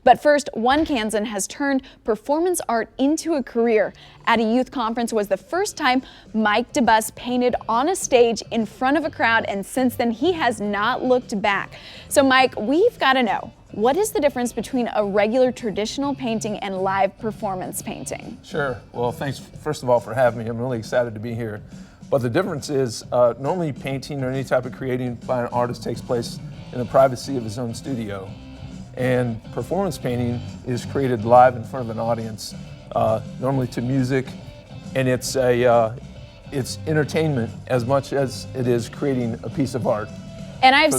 But first, one Kansan has turned performance art into a career. At a youth conference was the first time Mike Debus painted on a stage in front of a crowd, and since then he has not looked back. So Mike, we've got to know, what is the difference between a regular traditional painting and live performance painting? Sure. Well, thanks first of all for having me. I'm really excited to be here. But the difference is normally painting or any type of creating by an artist takes place in the privacy of his own studio. And performance painting is created live in front of an audience, normally to music, and it's entertainment as much as it is creating a piece of art. And I've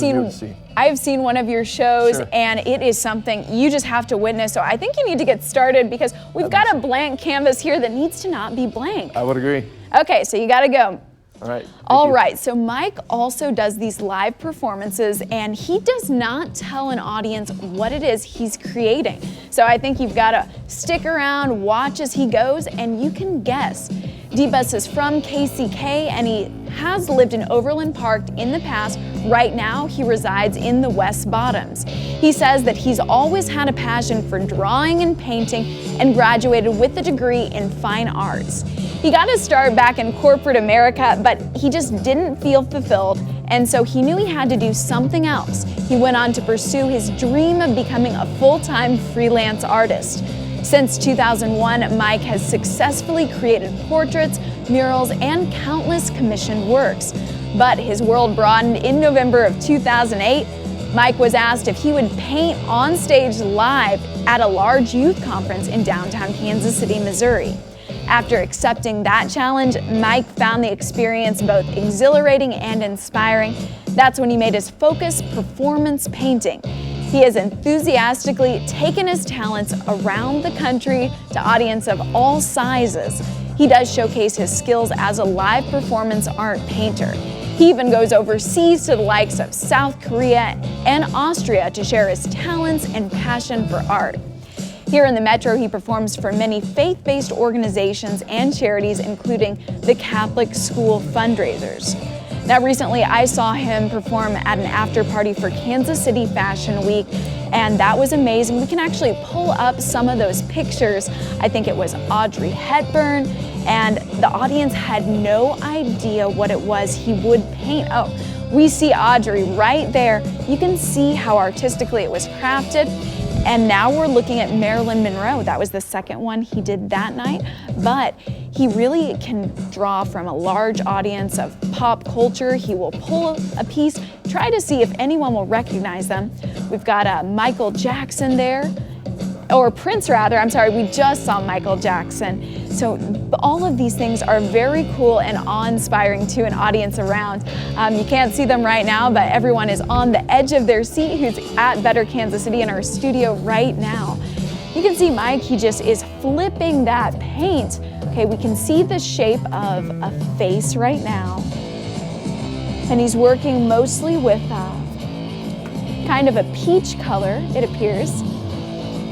seen one of your shows, Sure. And it is something you just have to witness. So I think you need to get started because we've got a blank canvas here that needs to not be blank. I would agree. Okay, so you got to go. All right. All right, so Mike also does these live performances, and he does not tell an audience what it is he's creating. So I think you've got to stick around, watch as he goes, and you can guess. Debus is from KCK, and he has lived in Overland Park in the past. Right now, he resides in the West Bottoms. He says that he's always had a passion for drawing and painting and graduated with a degree in fine arts. He got his start back in corporate America, but he just didn't feel fulfilled, and so he knew he had to do something else. He went on to pursue his dream of becoming a full-time freelance artist. Since 2001, Mike has successfully created portraits, murals, and countless commissioned works. But his world broadened in November of 2008. Mike was asked if he would paint on stage live at a large youth conference in downtown Kansas City, Missouri. After accepting that challenge, Mike found the experience both exhilarating and inspiring. That's when he made his focus performance painting. He has enthusiastically taken his talents around the country to audiences of all sizes. He does showcase his skills as a live performance art painter. He even goes overseas to the likes of South Korea and Austria to share his talents and passion for art. Here in the Metro, he performs for many faith-based organizations and charities, including the Catholic School fundraisers. Now, recently I saw him perform at an after party for Kansas City Fashion Week, and that was amazing. We can actually pull up some of those pictures. I think it was Audrey Hepburn, and the audience had no idea what it was he would paint. Oh, we see Audrey right there. You can see how artistically it was crafted. And now we're looking at Marilyn Monroe. That was the second one he did that night. But he really can draw from a large audience of pop culture. He will pull a piece, try to see if anyone will recognize them. We've got Michael Jackson there, or Prince rather, I'm sorry, we just saw Michael Jackson. So all of these things are very cool and awe-inspiring to an audience around. You can't see them right now, but everyone is on the edge of their seat who's at Better Kansas City in our studio right now. You can see Mike, he just is flipping that paint. Okay, we can see the shape of a face right now. And he's working mostly with kind of a peach color, it appears.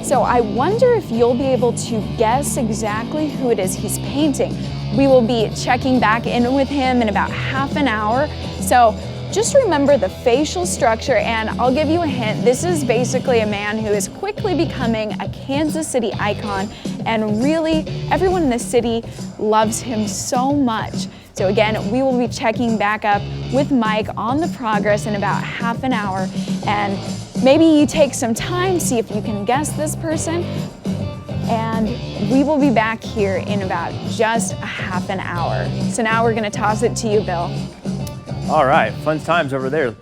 So I wonder if you'll be able to guess exactly who it is he's painting. We will be checking back in with him in about half an hour. So just remember the facial structure, and I'll give you a hint. This is basically a man who is quickly becoming a Kansas City icon, and really everyone in the city loves him so much. So again, we will be checking back up with Mike on the progress in about half an hour, and maybe you take some time, see if you can guess this person, and we will be back here in about just a half an hour. So now we're gonna toss it to you, Bill. All right, fun times over there.